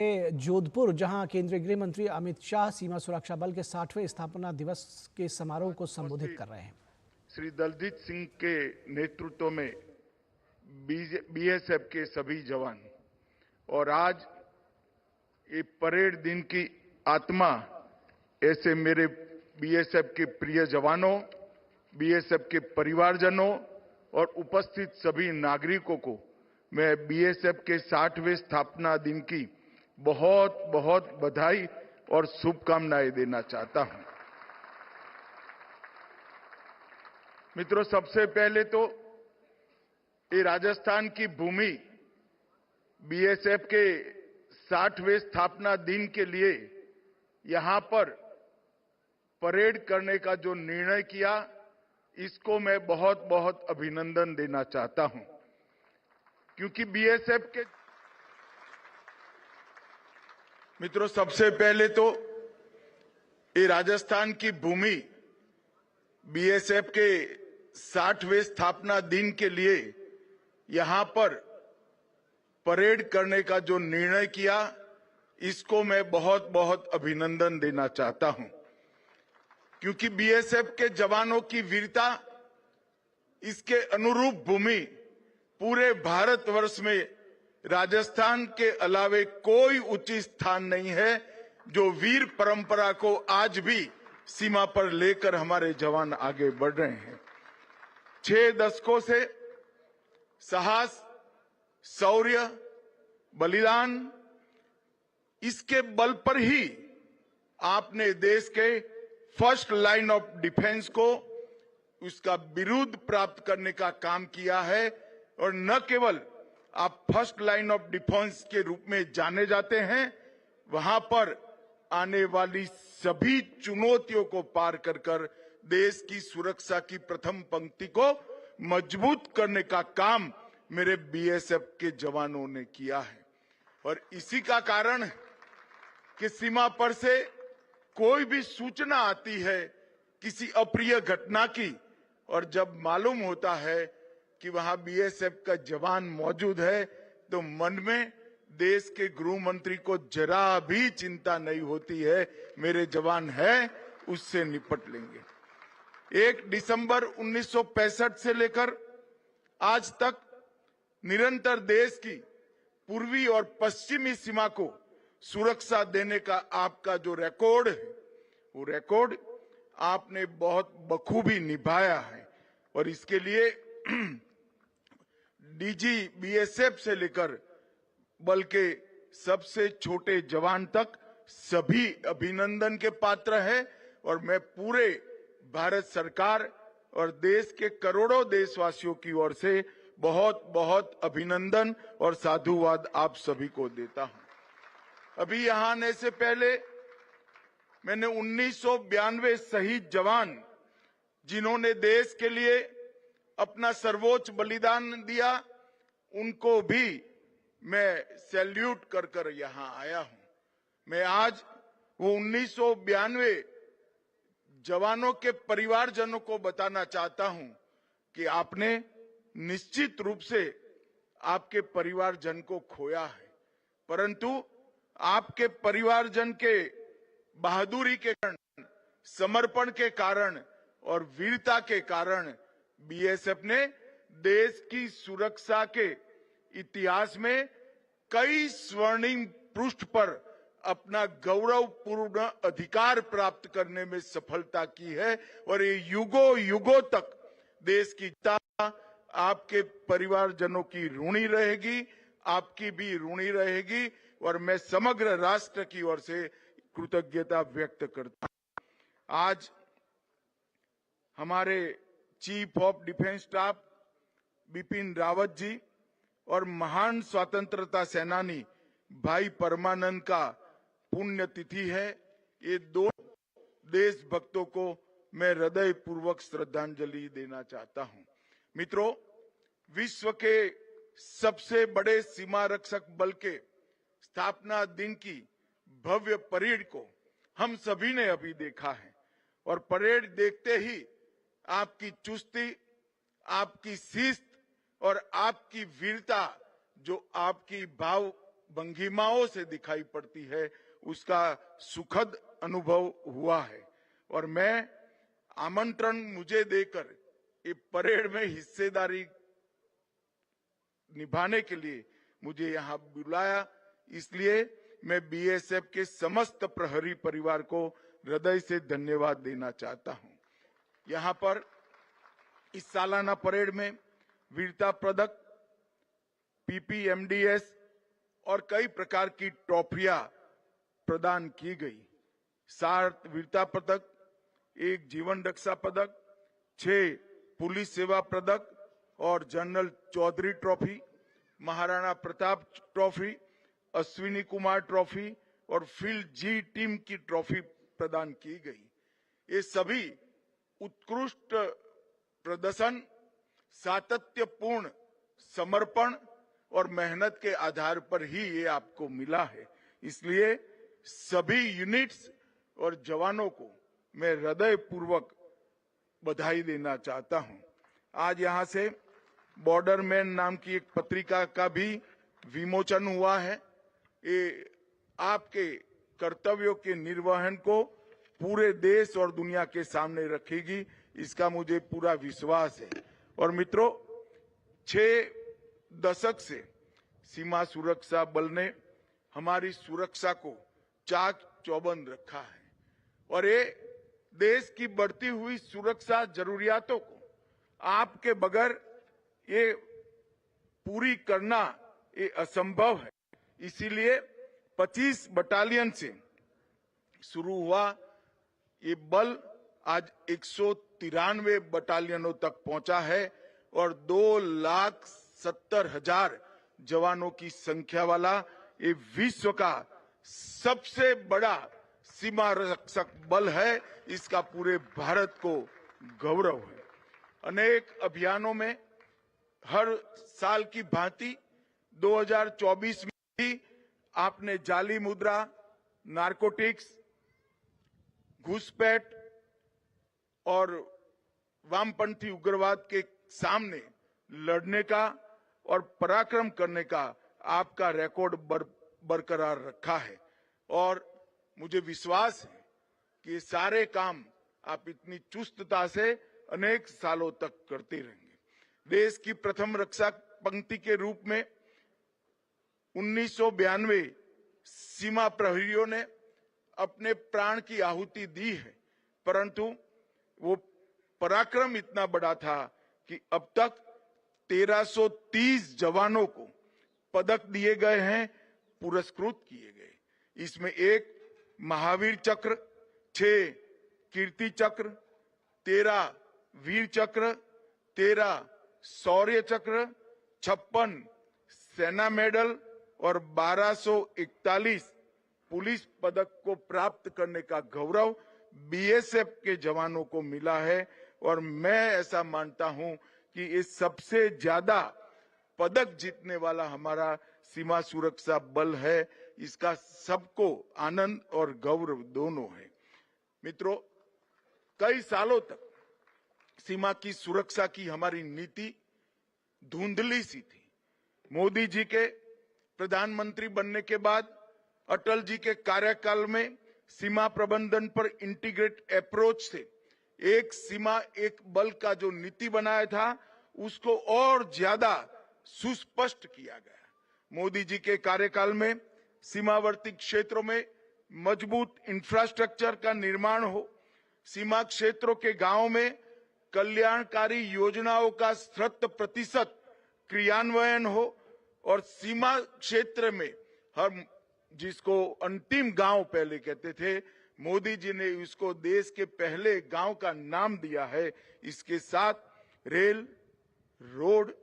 जोधपुर, जहां केंद्रीय गृह मंत्री अमित शाह सीमा सुरक्षा बल के 60वें स्थापना दिवस के समारोह को संबोधित कर रहे हैं। श्री दलजीत सिंह के नेतृत्व में बीएसएफ के सभी जवान और आज ये परेड दिन की आत्मा, ऐसे मेरे बीएसएफ के प्रिय जवानों, बीएसएफ के परिवारजनों और उपस्थित सभी नागरिकों को मैं बीएसएफ के 60वें स्थापना दिन की बहुत बहुत बधाई और शुभकामनाएं देना चाहता हूं। मित्रों, सबसे पहले तो ये राजस्थान की भूमि बीएसएफ के 60वें स्थापना दिन के लिए यहां पर परेड करने का जो निर्णय किया, इसको मैं बहुत बहुत अभिनंदन देना चाहता हूं, क्योंकि बीएसएफ के मित्रों, सबसे पहले तो ये राजस्थान की भूमि बीएसएफ के 60वें स्थापना दिन के लिए यहां पर परेड करने का जो निर्णय किया, इसको मैं बहुत बहुत अभिनंदन देना चाहता हूं, क्योंकि बीएसएफ के जवानों की वीरता, इसके अनुरूप भूमि पूरे भारतवर्ष में राजस्थान के अलावे कोई उचित स्थान नहीं है, जो वीर परंपरा को आज भी सीमा पर लेकर हमारे जवान आगे बढ़ रहे हैं। 6 दशकों से साहस, शौर्य, बलिदान, इसके बल पर ही आपने देश के फर्स्ट लाइन ऑफ डिफेंस को उसका बिरुद प्राप्त करने का काम किया है। और न केवल आप फर्स्ट लाइन ऑफ डिफेंस के रूप में जाने जाते हैं, वहां पर आने वाली सभी चुनौतियों को पार कर कर देश की सुरक्षा की प्रथम पंक्ति को मजबूत करने का काम मेरे बीएसएफ के जवानों ने किया है। और इसी का कारण कि सीमा पर से कोई भी सूचना आती है किसी अप्रिय घटना की, और जब मालूम होता है कि वहां बीएसएफ का जवान मौजूद है, तो मन में देश के गृह मंत्री को जरा भी चिंता नहीं होती है, मेरे जवान हैं, उससे निपट लेंगे। 1 दिसंबर 1965 से लेकर आज तक निरंतर देश की पूर्वी और पश्चिमी सीमा को सुरक्षा देने का आपका जो रिकॉर्ड है, वो रिकॉर्ड आपने बहुत बखूबी निभाया है। और इसके लिए डीजी बीएसएफ से लेकर बल के सबसे छोटे जवान तक सभी अभिनंदन के पात्र हैं। और मैं पूरे भारत सरकार और देश के करोड़ों देशवासियों की ओर से बहुत बहुत अभिनंदन और साधुवाद आप सभी को देता हूं। अभी यहां आने से पहले मैंने 1992 शहीद जवान, जिन्होंने देश के लिए अपना सर्वोच्च बलिदान दिया, उनको भी मैं सैल्यूट कर कर यहां आया हूं। मैं आज वो 1992 जवानों के परिवारजनों को बताना चाहता हूं कि आपने निश्चित रूप से आपके परिवारजन को खोया है, परंतु आपके परिवारजन के बहादुरी के कारण, समर्पण के कारण और वीरता के कारण बीएसएफ ने देश की सुरक्षा के इतिहास में कई स्वर्णिम पृष्ठ पर अपना गौरवपूर्ण अधिकार प्राप्त करने में सफलता की है। और ये युगों युगों तक देश की जनता आपके परिवारजनों की ऋणी रहेगी, आपकी भी ऋणी रहेगी। और मैं समग्र राष्ट्र की ओर से कृतज्ञता व्यक्त करता हूं। आज हमारे chief of defence staff Bipin Rawat ji और महान स्वतंत्रता सेनानी भाई परमानंद का पुण्यतिथि है। ये दोनों देशभक्तों को मैं हृदय पूर्वक श्रद्धांजलि देना चाहता हूं। मित्रों, विश्व के सबसे बड़े सीमा रक्षक बल के स्थापना दिन की भव्य परेड को हम सभी ने अभी देखा है। और परेड देखते ही आपकी चुस्ती, आपकी शिस्त और आपकी वीरता, जो आपकी भंगिमाओं से दिखाई पड़ती है, उसका सुखद अनुभव हुआ है। और मैं आमंत्रण मुझे देकर ये परेड में हिस्सेदारी निभाने के लिए मुझे यहां बुलाया, इसलिए मैं बीएसएफ के समस्त प्रहरी परिवार को हृदय से धन्यवाद देना चाहता हूं। यहां पर इस सालाना परेड में वीरता पदक, पीपीएमडीएस और कई प्रकार की ट्रॉफियां प्रदान की गई। 7 वीरता पदक, 1 जीवन रक्षा पदक, 6 पुलिस सेवा पदक और general Chaudhary trophy, Maharana Pratap trophy, Ashwini Kumar trophy और फील्ड जी टीम की ट्रॉफी प्रदान की गई। ये सभी उत्कृष्ट प्रदर्शन, सातत्यपूर्ण समर्पण और मेहनत के आधार पर ही ये आपको मिला है। इसलिए सभी यूनिट्स और जवानों को मैं हृदय पूर्वक बधाई देना चाहता हूं। आज यहां से बॉर्डर मैन नाम की एक पत्रिका का भी विमोचन हुआ है। ये आपके कर्तव्यों के निर्वहन को पूरे देश और दुनिया के सामने रखेगी, इसका मुझे पूरा विश्वास है। और मित्रों, 6 दशक से सीमा सुरक्षा बल ने हमारी सुरक्षा को चाक चौबंद रखा है और ये देश की बढ़ती हुई सुरक्षा जरूरियातों को आपके बगैर ये पूरी करना ये असंभव है। इसीलिए 25 बटालियन से शुरू हुआ ये बल आज 193 बटालियनों तक पहुंचा है और 2,70,000 जवानों की संख्या वाला ये विश्व का सबसे बड़ा सीमा रक्षक बल है। इसका पूरे भारत को गौरव है। अनेक अभियानों में हर साल की भांति 2024 में भी आपने जाली मुद्रा, नारकोटिक्स, घुसपैठ और वामपंथी उग्रवाद के सामने लड़ने का और पराक्रम करने का आपका रिकॉर्ड बरकरार रखा है और मुझे विश्वास है कि ये सारे काम आप इतनी चुस्तता से अनेक सालों तक करते रहेंगे। देश की प्रथम रक्षा पंक्ति के रूप में 1992 सीमा प्रहरियों ने अपने प्राण की आहुति दी है, परंतु वो पराक्रम इतना बड़ा था कि अब तक 1330 जवानों को पदक दिए गए हैं, पुरस्कृत किए गए। इसमें 1 महावीर चक्र, 6 कीर्ति चक्र, 13 वीर चक्र, 13 शौर्य चक्र, 56 सेना मेडल और 1241 पुलिस पदक को प्राप्त करने का गौरव बीएसएफ के जवानों को मिला है। और मैं ऐसा मानता हूं कि ये सबसे ज्यादा पदक जीतने वाला हमारा सीमा सुरक्षा बल है। इसका सबको आनंद और गौरव दोनों है। मित्रों, कई सालों तक सीमा की सुरक्षा की हमारी नीति धुंधली सी थी। मोदी जी के प्रधानमंत्री बनने के बाद अटल जी के कार्यकाल में सीमा प्रबंधन पर इंटीग्रेट अप्रोच से एक सीमा एक बल का जो नीति बनाया था उसको और ज्यादा सुस्पष्ट किया गया। मोदी जी के कार्यकाल में सीमावर्ती क्षेत्रों में मजबूत इंफ्रास्ट्रक्चर का निर्माण हो, सीमा क्षेत्रों के गांवों में कल्याणकारी योजनाओं का 100% क्रियान्वयन हो और सीमा क्षेत्र में हम जिसको अंतिम गांव पहले कहते थे, मोदी जी ने इसको देश के पहले गांव का नाम दिया है। इसके साथ रेल, रोड,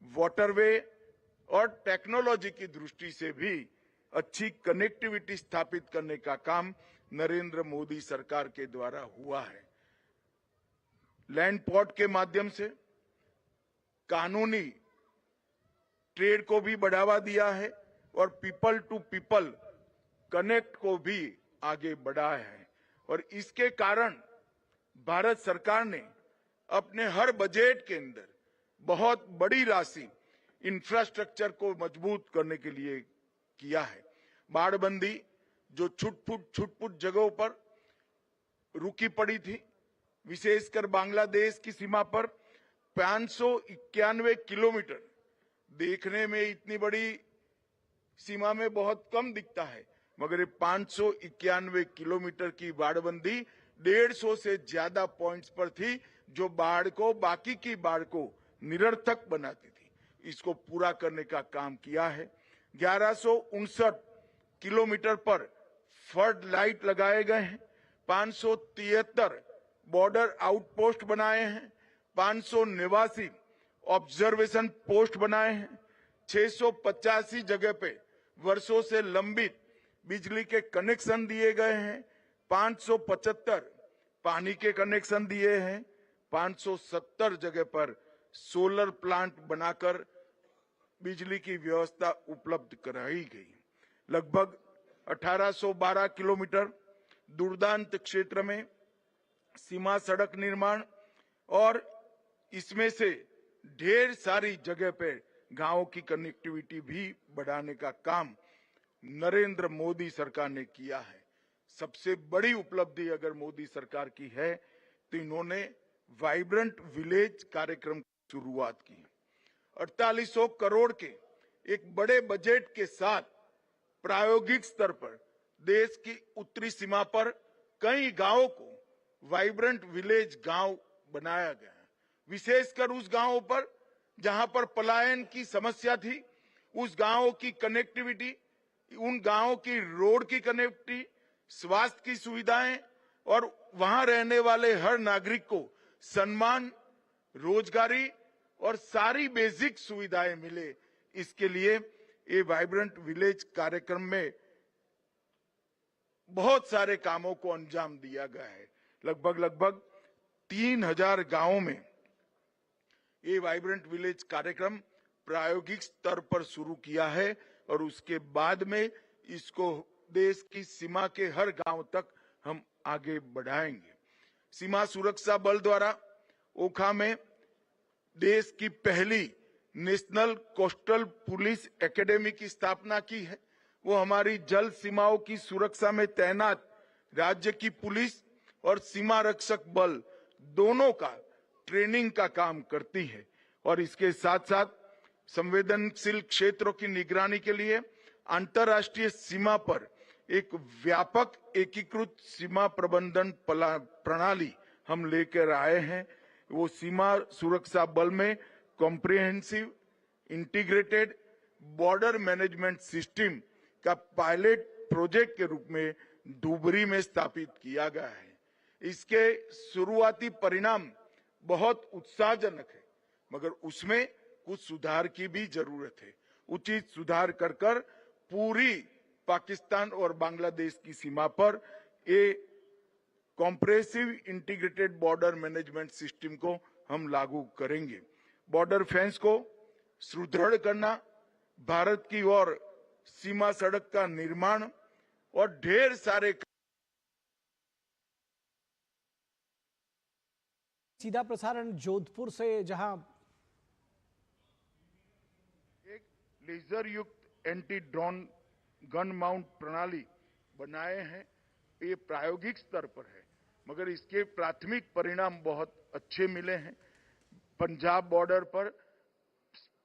वाटरवे और टेक्नोलॉजी की दृष्टि से भी अच्छी कनेक्टिविटी स्थापित करने का काम नरेंद्र मोदी सरकार के द्वारा हुआ है। लैंड पोर्ट के माध्यम से कानूनी ट्रेड को भी बढ़ावा दिया है और पीपल टू पीपल कनेक्ट को भी आगे बढ़ाया है। और इसके कारण भारत सरकार ने अपने हर बजट के अंदर बहुत बड़ी राशि इंफ्रास्ट्रक्चर को मजबूत करने के लिए किया है। बाड़बंदी जो छुटपुट जगहों पर रुकी पड़ी थी, विशेषकर बांग्लादेश की सीमा पर 591 किलोमीटर, देखने में इतनी बड़ी सीमा में बहुत कम दिखता है, मगर ये 591 किलोमीटर की बाड़बंदी 150 से ज्यादा पॉइंट्स पर थी, जो बाकी की बाढ़ को निरर्थक बनाती थी। इसको पूरा करने का काम किया है। 1159 किलोमीटर पर फ्लड लाइट लगाए गए हैं, 573 बॉर्डर आउटपोस्ट बनाए हैं, 589 ऑब्जर्वेशन पोस्ट बनाए हैं, 685 जगह पे वर्षों से लंबित बिजली के कनेक्शन दिए गए हैं, 575 पानी के कनेक्शन दिए हैं, 570 जगह पर सोलर प्लांट बनाकर बिजली की व्यवस्था उपलब्ध कराई गई। लगभग 1812 किलोमीटर दुर्दांत क्षेत्र में सीमा सड़क निर्माण और इसमें से ढेर सारी जगह पे गांवों की कनेक्टिविटी भी बढ़ाने का काम नरेंद्र मोदी सरकार ने किया है। सबसे बड़ी उपलब्धि अगर मोदी सरकार की है तो इन्होंने वाइब्रेंट विलेज कार्यक्रम की शुरुआत की। 4800 करोड़ के एक बड़े बजट के साथ प्रायोगिक स्तर पर देश की उत्तरी सीमा पर कई गांवों को वाइब्रेंट विलेज गांव बनाया गया है। विशेषकर उस गांवों पर जहां पर पलायन की समस्या थी, उस गांवों की कनेक्टिविटी, उन गांवों की रोड की कनेक्टिविटी, स्वास्थ्य की सुविधाएं और वहां रहने वाले हर नागरिक को सम्मान, रोजगारी और सारी बेसिक सुविधाएं मिले, इसके लिए ये वाइब्रेंट विलेज कार्यक्रम में बहुत सारे कामों को अंजाम दिया गया है। लगभग 3000 गांवों में ये वाइब्रेंट विलेज कार्यक्रम प्रायोगिक स्तर पर शुरू किया है और उसके बाद में इसको देश की सीमा के हर गांव तक हम आगे बढ़ाएंगे। सीमा सुरक्षा बल द्वारा ओखा में देश की पहली नेशनल कोस्टल पुलिस एकेडमी की स्थापना की है। वो हमारी जल सीमाओं की सुरक्षा में तैनात राज्य की पुलिस और सीमा रक्षक बल दोनों का ट्रेनिंग का काम करती है और इसके साथ साथ संवेदनशील क्षेत्रों की निगरानी के लिए अंतर्राष्ट्रीय सीमा पर एक व्यापक एकीकृत सीमा प्रबंधन प्रणाली हम लेकर आए हैं। वो सीमा सुरक्षा बल में comprehensive integrated border management system का पायलट प्रोजेक्ट के रूप में धुबरी में स्थापित किया गया है। इसके शुरुआती परिणाम बहुत उत्साहजनक है, मगर उसमें कुछ सुधार की भी जरूरत है। उचित सुधार कर पूरी पाकिस्तान और बांग्लादेश की सीमा पर ये compressive integrated border management system को हम लागू करेंगे। बॉर्डर फेंस को सुदृढ़ करना, भारत की ओर सीमा सड़क का निर्माण और ढेर सारे सीधा प्रसारण जोधपुर से, जहां एक लेजर युक्त एंटी ड्रोन गन माउंट प्रणाली बनाए हैं। ये प्रायोगिक स्तर पर है, मगर इसके प्राथमिक परिणाम बहुत अच्छे मिले हैं। पंजाब बॉर्डर पर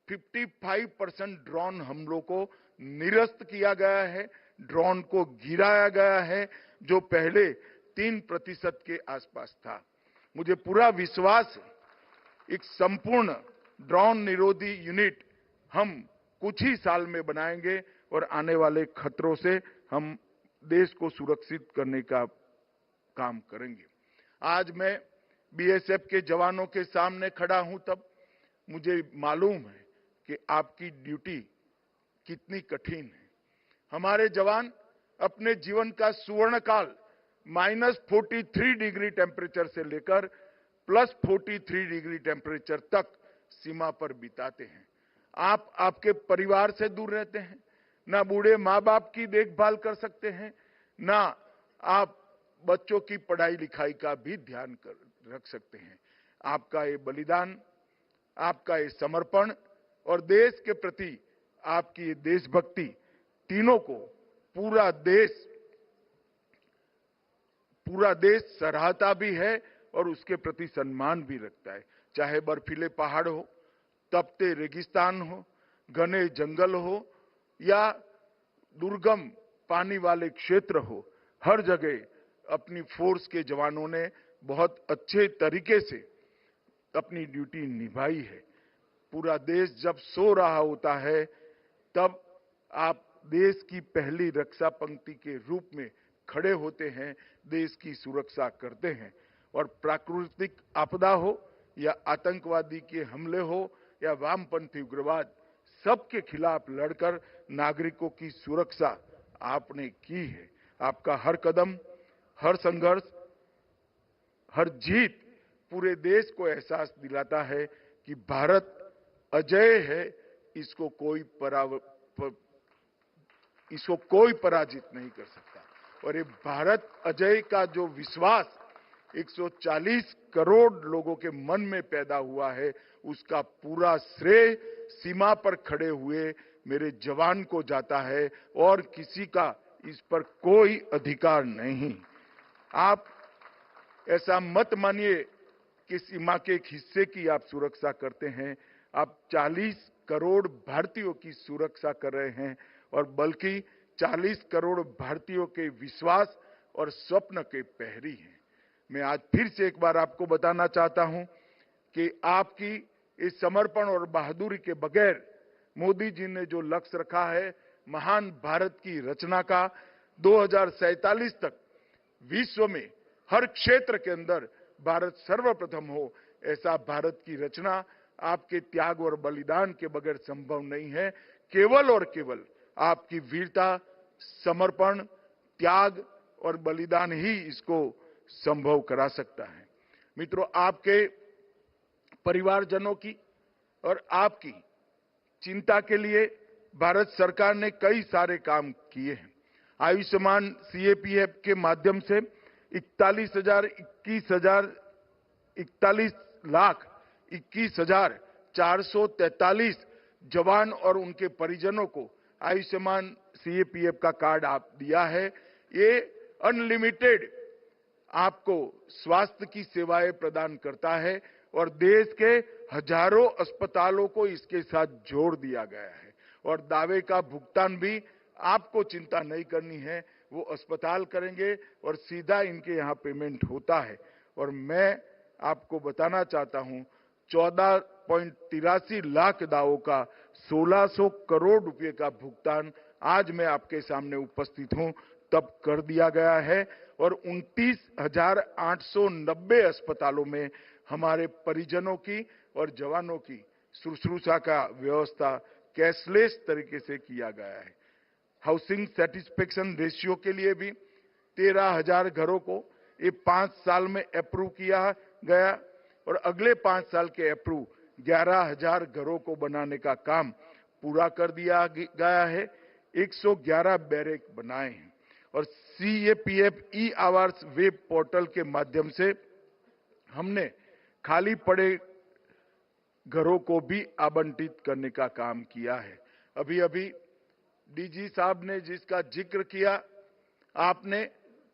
55% ड्रोन हमलों को निरस्त किया गया है, ड्रोन को गिराया गया है, जो पहले 3% के आसपास था। मुझे पूरा विश्वास है एक संपूर्ण ड्रोन निरोधी यूनिट हम कुछ ही साल में बनाएंगे और आने वाले खतरों से हम देश को सुरक्षित करने का काम करेंगे। आज मैं बीएसएफ के जवानों के सामने खड़ा हूं, तब मुझे मालूम है कि आपकी ड्यूटी कितनी कठिन है। हमारे जवान अपने जीवन का स्वर्ण काल -43 डिग्री टेम्परेचर से लेकर +43 डिग्री टेम्परेचर तक सीमा पर बिताते हैं। आप आपके परिवार से दूर रहते हैं, ना बूढ़े माँ बाप की देखभाल कर सकते हैं, ना आप बच्चों की पढ़ाई लिखाई का भी ध्यान रख सकते हैं। आपका ये बलिदान, आपका ये समर्पण और देश के प्रति आपकी ये देशभक्ति तीनों को पूरा देश सराहता भी है और उसके प्रति सम्मान भी रखता है। चाहे बर्फीले पहाड़ हो, तपते रेगिस्तान हो, घने जंगल हो या दुर्गम पानी वाले क्षेत्र हो, हर जगह अपनी फोर्स के जवानों ने बहुत अच्छे तरीके से अपनी ड्यूटी निभाई है। पूरा देश जब सो रहा होता है तब आप देश की पहली रक्षा पंक्ति के रूप में खड़े होते हैं, देश की सुरक्षा करते हैं। और प्राकृतिक आपदा हो या आतंकवादी के हमले हो या वामपंथी उग्रवाद, सबके खिलाफ लड़कर नागरिकों की सुरक्षा आपने की है। आपका हर कदम, हर संघर्ष, हर जीत पूरे देश को एहसास दिलाता है कि भारत अजेय है, इसको कोई पराजित नहीं कर सकता। और ये भारत अजेय का जो विश्वास 140 करोड़ लोगों के मन में पैदा हुआ है, उसका पूरा श्रेय सीमा पर खड़े हुए मेरे जवान को जाता है और किसी का इस पर कोई अधिकार नहीं। आप ऐसा मत मानिए कि सीमा के एक हिस्से की आप सुरक्षा करते हैं, आप 40 करोड़ भारतीयों की सुरक्षा कर रहे हैं और बल्कि 40 करोड़ भारतीयों के विश्वास और स्वप्न के प्रहरी हैं। मैं आज फिर से एक बार आपको बताना चाहता हूं कि आपकी इस समर्पण और बहादुरी के बगैर मोदी जी ने जो लक्ष्य रखा है महान भारत की रचना का, 2047 तक विश्व में हर क्षेत्र के अंदर भारत सर्वप्रथम हो, ऐसा भारत की रचना आपके त्याग और बलिदान के बगैर संभव नहीं है। केवल और केवल आपकी वीरता, समर्पण, त्याग और बलिदान ही इसको संभव करा सकता है। मित्रों, आपके परिवारजनों की और आपकी चिंता के लिए भारत सरकार ने कई सारे काम किए हैं। आयुष्मान सीएपीएफ के माध्यम से 41,21,443 जवान और उनके परिजनों को आयुष्मान सीएपीएफ का कार्ड आप दिया है। ये अनलिमिटेड आपको स्वास्थ्य की सेवाएं प्रदान करता है और देश के हजारों अस्पतालों को इसके साथ जोड़ दिया गया है। और दावे का भुगतान भी आपको चिंता नहीं करनी है, वो अस्पताल करेंगे और सीधा इनके यहाँ पेमेंट होता है। और मैं आपको बताना चाहता हूं 14.83 लाख दावों का 1600 करोड़ रुपए का भुगतान आज मैं आपके सामने उपस्थित हूं तब कर दिया गया है। और 29,890 अस्पतालों में हमारे परिजनों की और जवानों की शुश्रूषा का व्यवस्था कैशलेस तरीके से किया गया है। हाउसिंग सेटिस्फेक्शन रेशियो के लिए भी 13,000 घरों को ये 5 साल में अप्रूव किया गया और अगले 5 साल के अप्रूव 11,000 घरों को बनाने का काम पूरा कर दिया गया है। 111 बैरक बनाए हैं और सीएपीएफ ई आवर्स वेब पोर्टल के माध्यम से हमने खाली पड़े घरों को भी आवंटित करने का काम किया है। अभी अभी डीजी साहब ने जिसका जिक्र किया, आपने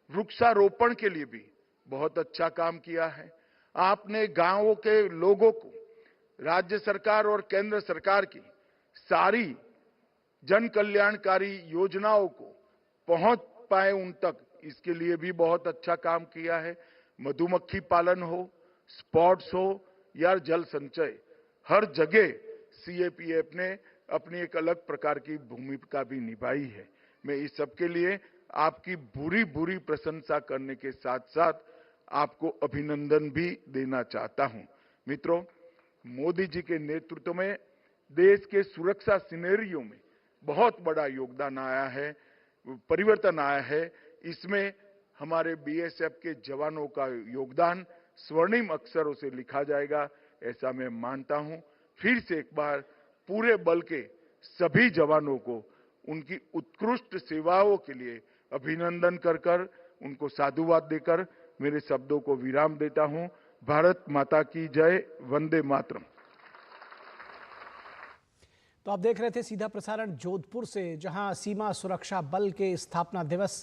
वृक्षारोपण के लिए भी बहुत अच्छा काम किया है। आपने गांवों के लोगों को राज्य सरकार और केंद्र सरकार की सारी जन कल्याणकारी योजनाओं को पहुंच पाए उन तक, इसके लिए भी बहुत अच्छा काम किया है। मधुमक्खी पालन हो, स्पोर्ट्स हो या जल संचय, हर जगह सीएपीएफ ने अपनी एक अलग प्रकार की भूमिका भी निभाई है। मैं इस सब के लिए आपकी बुरी बुरी प्रशंसा करने के साथ साथ आपको अभिनंदन भी देना चाहता हूं। मित्रों, मोदी जी के नेतृत्व में देश के सुरक्षा सिनेरियो में बहुत बड़ा योगदान आया है, परिवर्तन आया है। इसमें हमारे बीएसएफ के जवानों का योगदान स्वर्णिम अक्षरों से लिखा जाएगा, ऐसा मैं मानता हूं। फिर से एक बार पूरे बल के सभी जवानों को उनकी उत्कृष्ट सेवाओं के लिए अभिनंदन कर उनको साधुवाद देकर मेरे शब्दों को विराम देता हूं। भारत माता की जय, वंदे मातरम। तो आप देख रहे थे सीधा प्रसारण जोधपुर से, जहां सीमा सुरक्षा बल के स्थापना दिवस